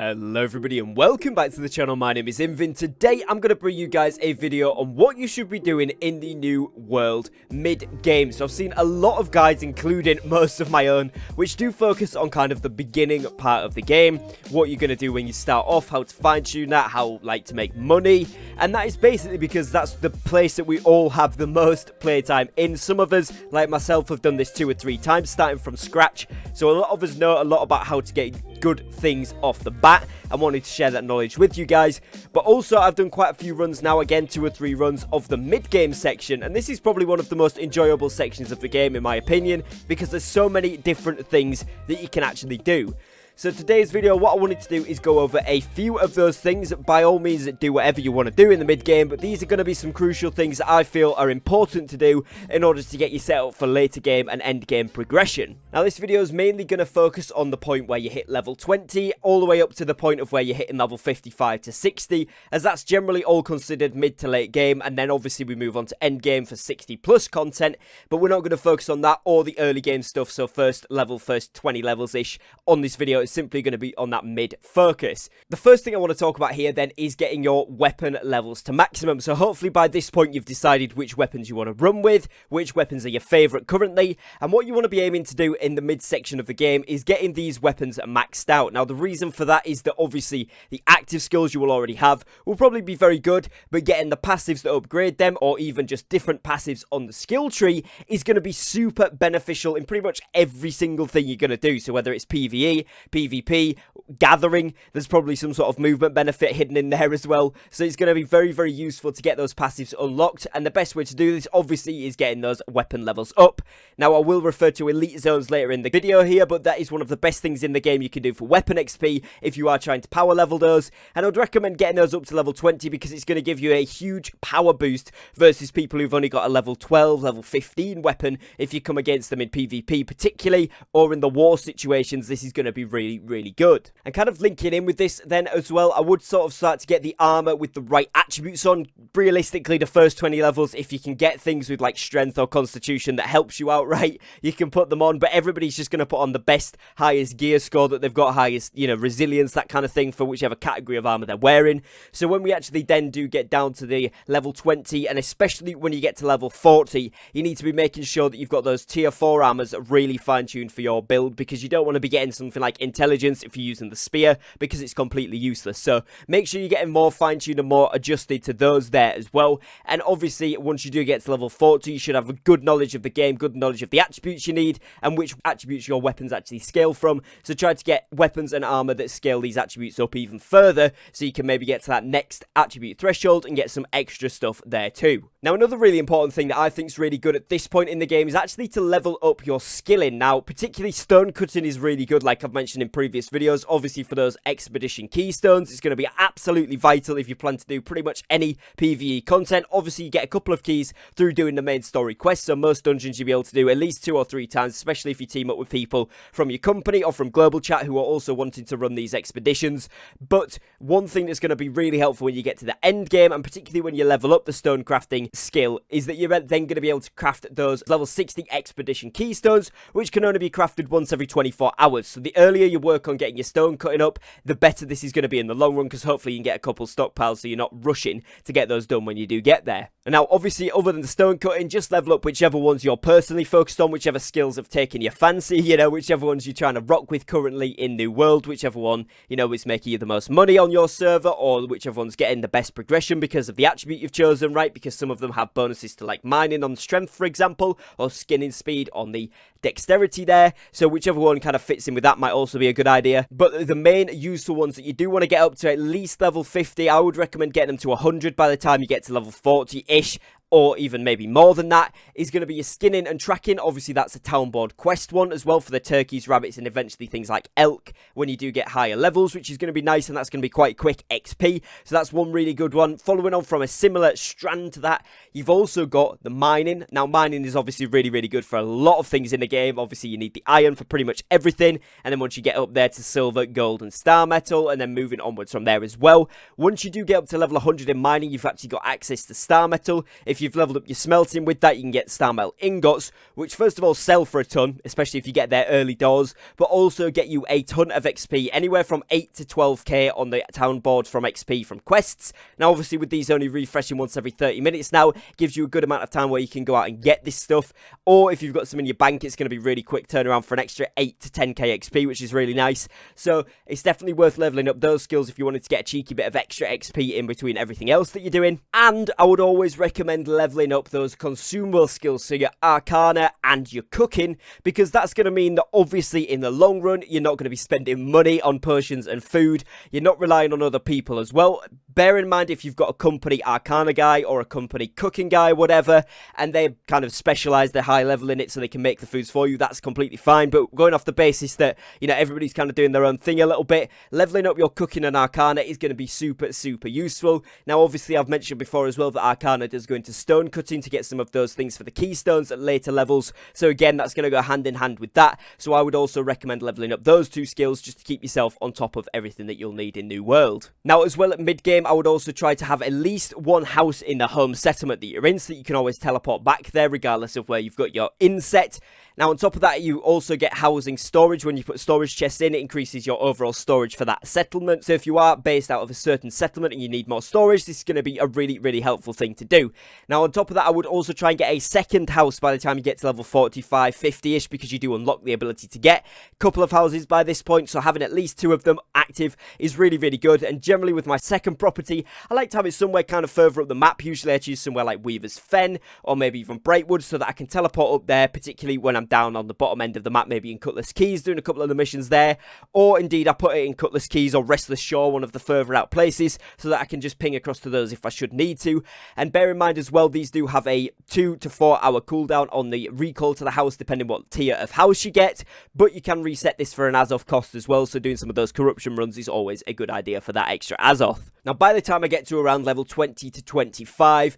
Hello everybody and welcome back to the channel. My name is Invin. Today I'm going to bring you guys a video on what you should be doing in the new world mid-game. So I've seen a lot of guides, including most of my own, which do focus on kind of the beginning part of the game, what you're going to do when you start off, how to fine-tune that, how like to make money, and that is basically because that's the place that we all have the most playtime in. Some of us, like myself, have done this 2 or 3 times starting from scratch, so a lot of us know a lot about how to get good things off the bat. I wanted to share that knowledge with you guys, but also I've done quite a few runs now, again 2 or 3 runs of the mid-game section, and this is probably one of the most enjoyable sections of the game in my opinion, because there's so many different things that you can actually do. So today's video, what I wanted to do is go over a few of those things. By all means, do whatever you want to do in the mid-game, but these are going to be some crucial things that I feel are important to do in order to get you set up for later game and end game progression. Now, this video is mainly going to focus on the point where you hit level 20, all the way up to the point of where you're hitting level 55 to 60, as that's generally all considered mid to late game, and then obviously we move on to end game for 60 plus content, but we're not going to focus on that or the early game stuff, so first 20 levels-ish on this video. It's simply going to be on that mid focus. The first thing I want to talk about here then is getting your weapon levels to maximum. So hopefully by this point you've decided which weapons you want to run with, which weapons are your favorite currently, and what you want to be aiming to do in the mid section of the game is getting these weapons maxed out. Now the reason for that is that obviously the active skills you will already have will probably be very good, but getting the passives that upgrade them, or even just different passives on the skill tree, is going to be super beneficial in pretty much every single thing you're going to do. So whether it's PvE, PvP, gathering, there's probably some sort of movement benefit hidden in there as well. So it's going to be very, very useful to get those passives unlocked. And the best way to do this, obviously, is getting those weapon levels up. Now, I will refer to elite zones later in the video here, but that is one of the best things in the game you can do for weapon XP if you are trying to power level those. And I would recommend getting those up to level 20 because it's going to give you a huge power boost versus people who've only got a level 12, level 15 weapon if you come against them in PvP particularly, or in the war situations. This is going to be really good. And kind of linking in with this then as well, I would sort of start to get the armor with the right attributes on. Realistically, the first 20 levels, if you can get things with like strength or constitution that helps you out, right, you can put them on, but everybody's just going to put on the best, highest gear score that they've got, highest, you know, resilience, that kind of thing for whichever category of armor they're wearing. So when we actually then do get down to the level 20, and especially when you get to level 40, you need to be making sure that you've got those tier 4 armors really fine-tuned for your build, because you don't want to be getting something like intelligence if you're using the spear, because it's completely useless. So make sure you're getting more fine-tuned and more adjusted to those there as well. And obviously once you do get to level 40, you should have a good knowledge of the game, good knowledge of the attributes you need and which attributes your weapons actually scale from. So try to get weapons and armor that scale these attributes up even further, so you can maybe get to that next attribute threshold and get some extra stuff there too. Now, another really important thing that I think is really good at this point in the game is actually to level up your skilling. Now, particularly stone cutting is really good, like I've mentioned in previous videos. Obviously, for those expedition keystones, it's going to be absolutely vital if you plan to do pretty much any PvE content. Obviously, you get a couple of keys through doing the main story quests, so most dungeons you'll be able to do at least 2 or 3 times, especially if you team up with people from your company or from global chat who are also wanting to run these expeditions. But one thing that's going to be really helpful when you get to the end game, and particularly when you level up the stone crafting skill, is that you're then going to be able to craft those level 60 expedition keystones, which can only be crafted once every 24 hours. So the earlier you work on getting your stone cutting up, the better this is going to be in the long run, because hopefully you can get a couple stockpiles so you're not rushing to get those done when you do get there. And now, obviously, other than the stone cutting, just level up whichever ones you're personally focused on, whichever skills have taken your fancy, you know, whichever ones you're trying to rock with currently in New World, whichever one, you know, is making you the most money on your server, or whichever one's getting the best progression because of the attribute you've chosen, right? Because some of them have bonuses to like mining on strength, for example, or skinning speed on the dexterity there. So whichever one kind of fits in with that might also be a good idea. But the main useful ones that you do want to get up to at least level 50, I would recommend getting them to 100 by the time you get to level 40-ish. Or even maybe more than that, is going to be your skinning and tracking. Obviously, that's a town board quest one as well for the turkeys, rabbits, and eventually things like elk when you do get higher levels, which is going to be nice, and that's going to be quite quick XP. So that's one really good one. Following on from a similar strand to that, you've also got the mining. Now, mining is obviously really good for a lot of things in the game. Obviously, you need the iron for pretty much everything, and then once you get up there to silver, gold, and star metal, and then moving onwards from there as well. Once you do get up to level 100 in mining, you've actually got access to star metal. If if you've leveled up your smelting with that, you can get Stockpile ingots, which first of all sell for a ton, especially if you get there early doors, but also get you a ton of XP, anywhere from 8 to 12k on the town board from XP from quests. Now obviously with these only refreshing once every 30 minutes now, gives you a good amount of time where you can go out and get this stuff, or if you've got some in your bank, it's going to be really quick turnaround for an extra 8 to 10k XP, which is really nice. So it's definitely worth leveling up those skills if you wanted to get a cheeky bit of extra XP in between everything else that you're doing. And I would always recommend leveling up those consumable skills, so your Arcana and your cooking, because that's going to mean that obviously in the long run, you're not going to be spending money on potions and food. You're not relying on other people as well. Bear in mind if you've got a company Arcana guy or a company cooking guy, whatever, and they kind of specialize their high level in it so they can make the foods for you, that's completely fine. But going off the basis that, you know, everybody's kind of doing their own thing a little bit, leveling up your cooking and Arcana is going to be super, super useful. Now, obviously, I've mentioned before as well that Arcana does go into stone cutting to get some of those things for the keystones at later levels. So again, that's going to go hand in hand with that. So I would also recommend leveling up those two skills just to keep yourself on top of everything that you'll need in New World. Now, as well at mid-game, I would also try to have at least one house in the home settlement that you're in, so that you can always teleport back there regardless of where you've got your inset. Now, on top of that, you also get housing storage. When you put storage chests in, it increases your overall storage for that settlement. So if you are based out of a certain settlement and you need more storage, this is going to be a really, really helpful thing to do. Now, on top of that, I would also try and get a second house by the time you get to level 45, 50-ish, because you do unlock the ability to get a couple of houses by this point. So having at least 2 of them active is really, really good. And generally with my second property, I like to have it somewhere kind of further up the map. Usually I choose somewhere like Weaver's Fen or maybe even Breakwood, so that I can teleport up there, particularly when I'm down on the bottom end of the map, maybe in Cutlass Keys, doing a couple of the missions there, or indeed I put it in Cutlass Keys or Restless Shore, one of the further out places, so that I can just ping across to those if I should need to. And bear in mind as well, these do have a 2 to 4 hour cooldown on the recall to the house, depending what tier of house you get, but you can reset this for an Azoth cost as well, so doing some of those corruption runs is always a good idea for that extra Azoth. Now, by the time I get to around level 20 to 25,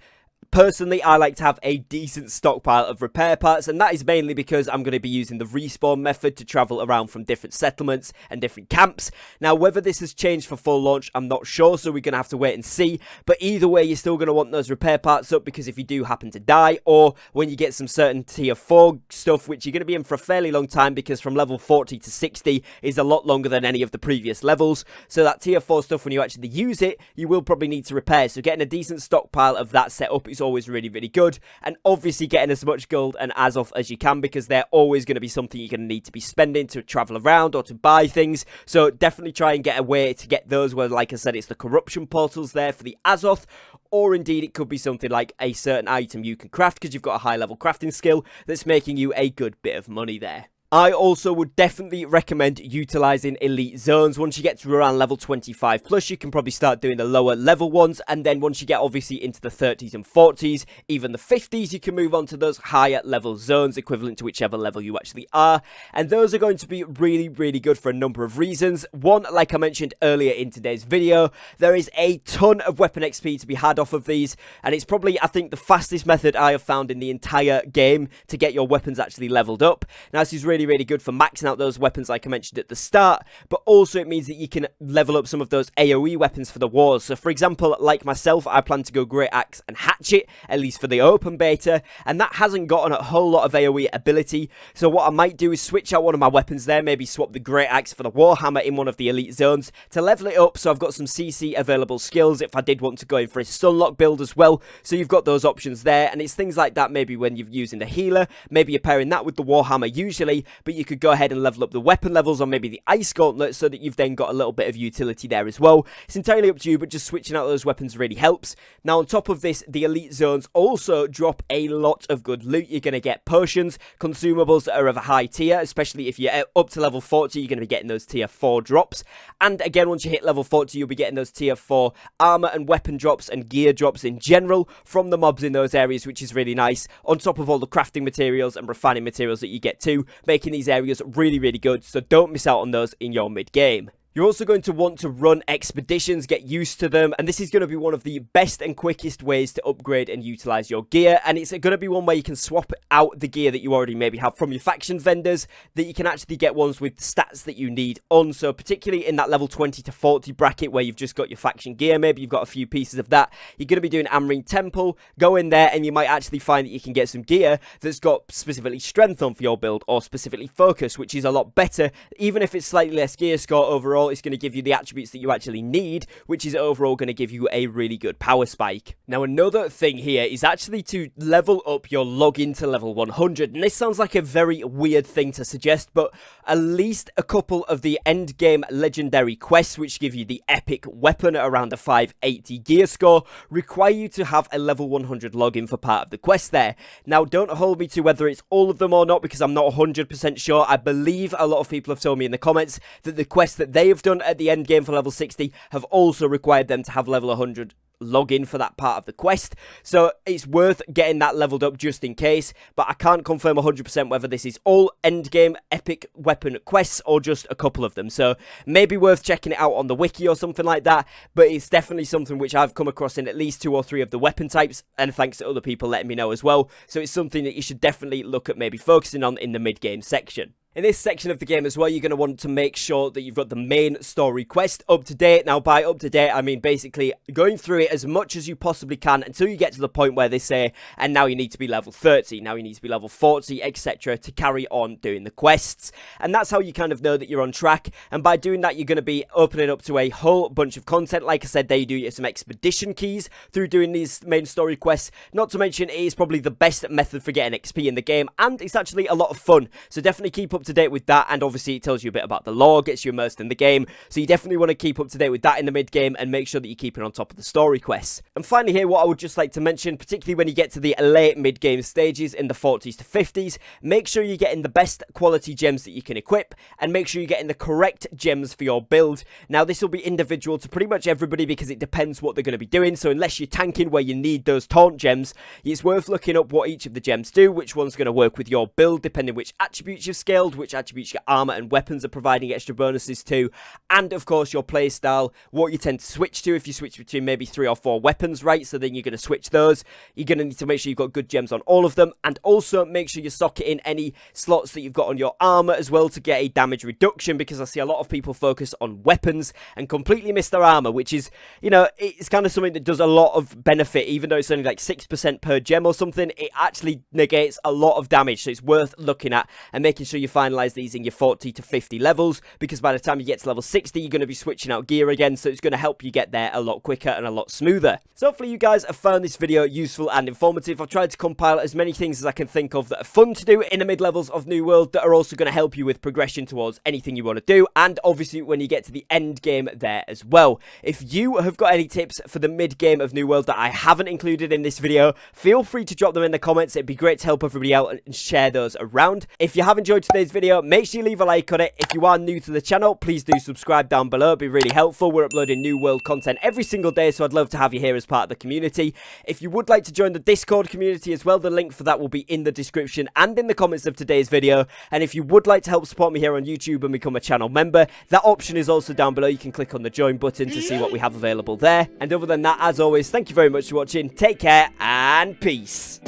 personally, I like to have a decent stockpile of repair parts, and that is mainly because I'm going to be using the respawn method to travel around from different settlements and different camps. Now, whether this has changed for full launch, I'm not sure, so we're going to have to wait and see, but either way, you're still going to want those repair parts up, because if you do happen to die, or when you get some certain tier 4 stuff, which you're going to be in for a fairly long time, because from level 40 to 60 is a lot longer than any of the previous levels, so that tier 4 stuff, when you actually use it, you will probably need to repair, so getting a decent stockpile of that set up is always really, really good. And obviously getting as much gold and Azoth as you can, because they're always going to be something you're going to need to be spending to travel around or to buy things. So definitely try and get a way to get those where, like I said, it's the corruption portals there for the Azoth, or indeed it could be something like a certain item you can craft because you've got a high level crafting skill that's making you a good bit of money there. I also would definitely recommend utilizing elite zones. Once you get to around level 25 plus, you can probably start doing the lower level ones, and then once you get obviously into the 30s and 40s, even the 50s, you can move on to those higher level zones equivalent to whichever level you actually are, and those are going to be really, really good for a number of reasons. One, like I mentioned earlier in today's video, there is a ton of weapon XP to be had off of these, and it's probably, I think, the fastest method I have found in the entire game to get your weapons actually leveled up. Now, this is really good for maxing out those weapons like I mentioned at the start, but also it means that you can level up some of those AoE weapons for the wars. So for example, like myself, I plan to go Great Axe and Hatchet, at least for the open beta, and that hasn't gotten a whole lot of AoE ability. So what I might do is switch out one of my weapons there, maybe swap the Great Axe for the Warhammer in one of the elite zones to level it up, so I've got some CC available skills if I did want to go in for a Stunlock build as well. So you've got those options there, and it's things like that, maybe when you're using the healer, maybe you're pairing that with the Warhammer usually, but you could go ahead and level up the weapon levels or maybe the Ice Gauntlet so that you've then got a little bit of utility there as well. It's entirely up to you, but just switching out those weapons really helps. Now, on top of this, the elite zones also drop a lot of good loot. You're going to get potions, consumables that are of a high tier, especially if you're up to level 40, you're going to be getting those tier 4 drops. And again, once you hit level 40, you'll be getting those tier 4 armor and weapon drops and gear drops in general from the mobs in those areas, which is really nice, on top of all the crafting materials and refining materials that you get too, making these areas really, really good, so don't miss out on those in your mid-game. You're also going to want to run expeditions, get used to them, and this is going to be one of the best and quickest ways to upgrade and utilize your gear, and it's going to be one where you can swap out the gear that you already maybe have from your faction vendors, that you can actually get ones with stats that you need on. So particularly in that level 20 to 40 bracket where you've just got your faction gear, maybe you've got a few pieces of that, you're going to be doing Amarine Temple, go in there and you might actually find that you can get some gear that's got specifically strength on for your build, or specifically focus, which is a lot better. Even if it's slightly less gear score overall, it's going to give you the attributes that you actually need, which is overall going to give you a really good power spike. Now, another thing here is actually to level up your login to level 100, and this sounds like a very weird thing to suggest, but at least a couple of the end game legendary quests, which give you the epic weapon at around a 580 gear score, require you to have a level 100 login for part of the quest there. Now, don't hold me to whether it's all of them or not, because I'm not 100% sure. I believe a lot of people have told me in the comments that the quests that they have done at the end game for level 60 have also required them to have level 100 login for that part of the quest, so it's worth getting that leveled up just in case, but I can't confirm 100% whether this is all end game epic weapon quests or just a couple of them, so maybe worth checking it out on the wiki or something like that. But it's definitely something which I've come across in at least 2 or 3 of the weapon types, and thanks to other people letting me know as well, so it's something that you should definitely look at maybe focusing on in the mid-game section. In this section of the game as well, you're going to want to make sure that you've got the main story quest up to date. Now, by up to date, I mean basically going through it as much as you possibly can until you get to the point where they say, and now you need to be level 30, now you need to be level 40, etc. to carry on doing the quests. And that's how you kind of know that you're on track. And by doing that, you're going to be opening up to a whole bunch of content. Like I said, they do some expedition keys through doing these main story quests. Not to mention, it is probably the best method for getting XP in the game, and it's actually a lot of fun. So definitely keep up to date with that, and obviously it tells you a bit about the lore, gets you immersed in the game, so you definitely want to keep up to date with that in the mid game and make sure that you're keeping on top of the story quests. And finally here, what I would just like to mention, particularly when you get to the late mid game stages in the 40s to 50s, make sure you're getting the best quality gems that you can equip, and make sure you're getting the correct gems for your build. Now, this will be individual to pretty much everybody because it depends what they're going to be doing, so unless you're tanking where you need those taunt gems, it's worth looking up what each of the gems do, which one's going to work with your build depending which attributes you've scaled, which attributes your armor and weapons are providing extra bonuses to, and of course your playstyle, what you tend to switch to. If you switch between maybe 3 or 4 weapons, right, so then you're going to switch those. You're going to need to make sure you've got good gems on all of them, and also make sure you socket in any slots that you've got on your armor as well to get a damage reduction, because I see a lot of people focus on weapons and completely miss their armor, which is, you know, it's kind of something that does a lot of benefit. Even though it's only like 6% per gem or something, it actually negates a lot of damage, so it's worth looking at and making sure you finalize these in your 40 to 50 levels, because by the time you get to level 60 you're going to be switching out gear again, so it's going to help you get there a lot quicker and a lot smoother. So hopefully you guys have found this video useful and informative. I've tried to compile as many things as I can think of that are fun to do in the mid levels of New World, that are also going to help you with progression towards anything you want to do, and obviously when you get to the end game there as well. If you have got any tips for the mid game of New World that I haven't included in this video, feel free to drop them in the comments. It'd be great to help everybody out and share those around. If you have enjoyed today's video, make sure you leave a like on it. If you are new to the channel, please do subscribe down below. It'd be really helpful. We're uploading New World content every single day, so I'd love to have you here as part of the community. If you would like to join the Discord community as well, the link for that will be in the description and in the comments of today's video. And if you would like to help support me here on YouTube and become a channel member, that option is also down below. You can click on the join button to see what we have available there. And other than that, as always, thank you very much for watching. Take care and peace.